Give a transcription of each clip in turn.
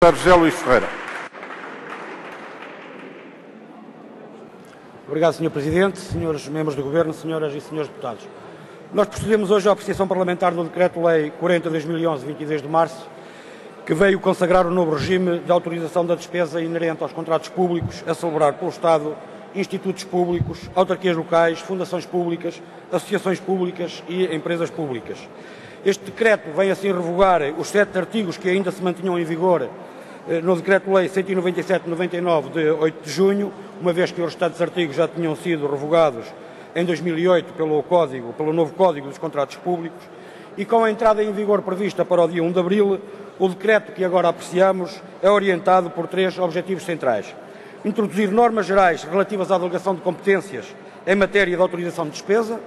José Luís Ferreira. Obrigado, Sr. Presidente, senhores membros do Governo, senhoras e senhores deputados. Nós procedemos hoje à apreciação parlamentar do Decreto-Lei 40/2011, 22 de março, que veio consagrar o novo regime de autorização da despesa inerente aos contratos públicos a celebrar pelo Estado, institutos públicos, autarquias locais, fundações públicas, associações públicas e empresas públicas. Este decreto vem assim revogar os 7 artigos que ainda se mantinham em vigor no Decreto-Lei 197/99 de 8 de junho, uma vez que os restantes artigos já tinham sido revogados em 2008 pelo novo Código dos Contratos Públicos, e com a entrada em vigor prevista para o dia 1 de abril, o decreto que agora apreciamos é orientado por 3 objetivos centrais: introduzir normas gerais relativas à delegação de competências em matéria de autorização de despesa,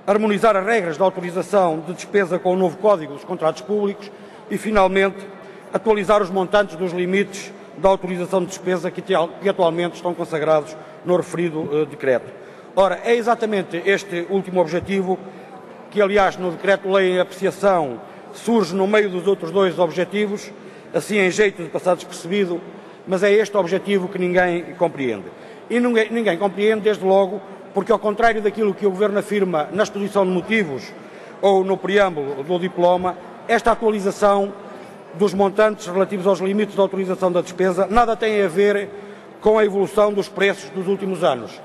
harmonizar as regras de autorização de despesa com o novo Código dos Contratos Públicos e, finalmente, atualizar os montantes dos limites da autorização de despesa que atualmente estão consagrados no referido decreto. Ora, é exatamente este último objetivo que, aliás, no decreto-lei em apreciação surge no meio dos outros 2 objetivos, assim em jeito de passar despercebido, mas é este objetivo que ninguém compreende. E ninguém compreende, desde logo, porque, ao contrário daquilo que o Governo afirma na exposição de motivos ou no preâmbulo do diploma, esta atualização dos montantes relativos aos limites de autorização da despesa nada tem a ver com a evolução dos preços dos últimos anos,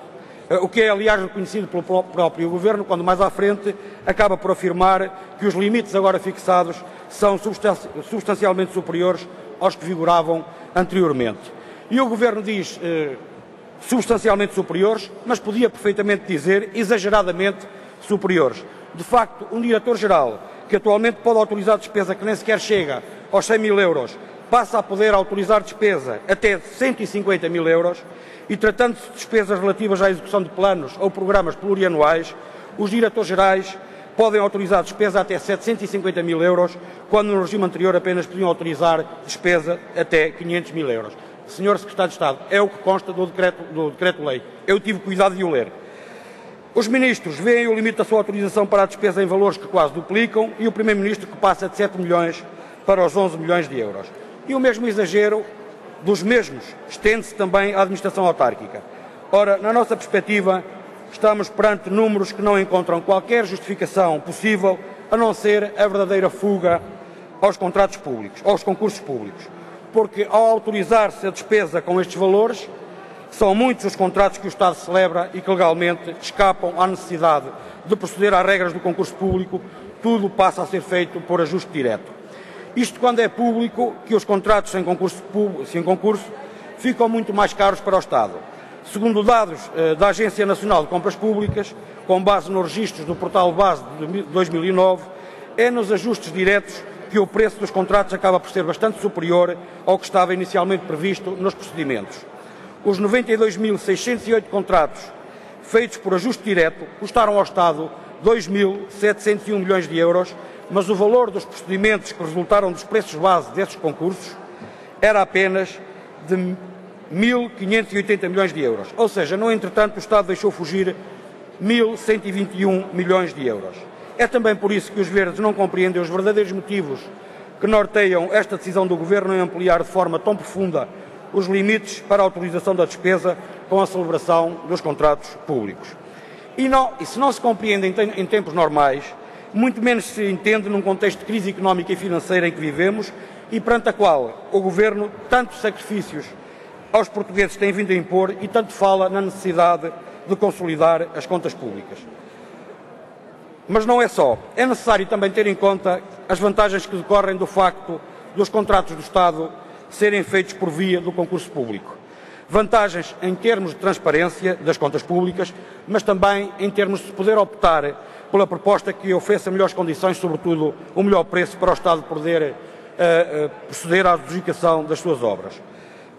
o que é, aliás, reconhecido pelo próprio Governo, quando mais à frente acaba por afirmar que os limites agora fixados são substancialmente superiores aos que vigoravam anteriormente. E o Governo diz substancialmente superiores, mas podia perfeitamente dizer exageradamente superiores. De facto, um diretor-geral que atualmente pode autorizar despesa que nem sequer chega aos 100 mil euros, passa a poder autorizar despesa até 150 mil euros, e tratando-se de despesas relativas à execução de planos ou programas plurianuais, os diretores-gerais podem autorizar despesa até 750 mil euros, quando no regime anterior apenas podiam autorizar despesa até 500 mil euros. Senhor Secretário de Estado, é o que consta do decreto-lei. Eu tive cuidado de o ler. Os ministros veem o limite da sua autorização para a despesa em valores que quase duplicam, e o Primeiro-Ministro que passa de 7 milhões para os 11 milhões de euros. E o mesmo exagero dos mesmos estende-se também à administração autárquica. Ora, na nossa perspectiva, estamos perante números que não encontram qualquer justificação possível, a não ser a verdadeira fuga aos contratos públicos, aos concursos públicos. Porque, ao autorizar-se a despesa com estes valores, são muitos os contratos que o Estado celebra e que legalmente escapam à necessidade de proceder às regras do concurso público. Tudo passa a ser feito por ajuste direto. Isto quando é público, que os contratos sem concurso ficam muito mais caros para o Estado. Segundo dados da Agência Nacional de Compras Públicas, com base nos registros do Portal Base de 2009, é nos ajustes diretos que o preço dos contratos acaba por ser bastante superior ao que estava inicialmente previsto nos procedimentos. Os 92.608 contratos feitos por ajuste direto custaram ao Estado 2.701 milhões de euros, mas o valor dos procedimentos que resultaram dos preços base desses concursos era apenas de 1.580 milhões de euros. Ou seja, no entretanto, o Estado deixou fugir 1.121 milhões de euros. É também por isso que os Verdes não compreendem os verdadeiros motivos que norteiam esta decisão do Governo em ampliar de forma tão profunda os limites para a autorização da despesa com a celebração dos contratos públicos. E se não se compreende em tempos normais, muito menos se entende num contexto de crise económica e financeira em que vivemos e perante a qual o Governo tantos sacrifícios aos portugueses tem vindo a impor e tanto fala na necessidade de consolidar as contas públicas. Mas não é só. É necessário também ter em conta as vantagens que decorrem do facto dos contratos do Estado serem feitos por via do concurso público. Vantagens em termos de transparência das contas públicas, mas também em termos de poder optar pela proposta que ofereça melhores condições, sobretudo o melhor preço para o Estado poder proceder à adjudicação das suas obras.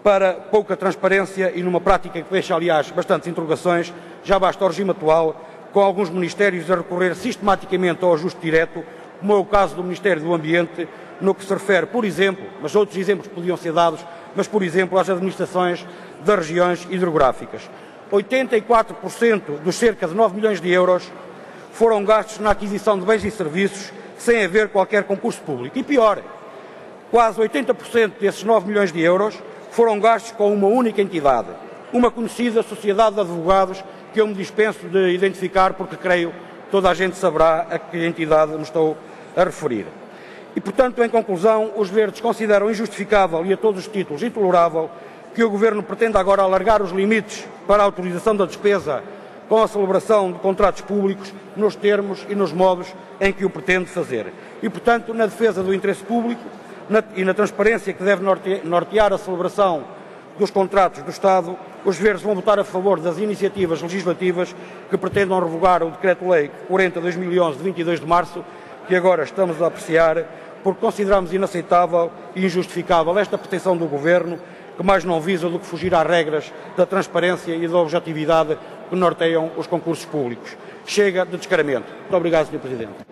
Para pouca transparência e numa prática que deixa, aliás, bastantes interrogações, já basta o regime atual, com alguns ministérios a recorrer sistematicamente ao ajuste direto, como é o caso do Ministério do Ambiente, no que se refere, por exemplo, mas outros exemplos podiam ser dados, mas, por exemplo, às administrações das regiões hidrográficas. 84% dos cerca de 9 milhões de euros foram gastos na aquisição de bens e serviços sem haver qualquer concurso público. E pior, Quase 80% desses 9 milhões de euros foram gastos com uma única entidade, uma conhecida Sociedade de Advogados, que eu me dispenso de identificar porque creio que toda a gente saberá a que entidade me estou a referir. E, portanto, em conclusão, os Verdes consideram injustificável e a todos os títulos intolerável que o Governo pretenda agora alargar os limites para a autorização da despesa com a celebração de contratos públicos nos termos e nos modos em que o pretende fazer. E, portanto, na defesa do interesse público e na transparência que deve nortear a celebração dos contratos do Estado, os Verdes vão votar a favor das iniciativas legislativas que pretendam revogar o Decreto-Lei 40/2011 de 22 de março, que agora estamos a apreciar, porque consideramos inaceitável e injustificável esta pretensão do Governo, que mais não visa do que fugir às regras da transparência e da objetividade que norteiam os concursos públicos. Chega de descaramento. Muito obrigado, Sr. Presidente.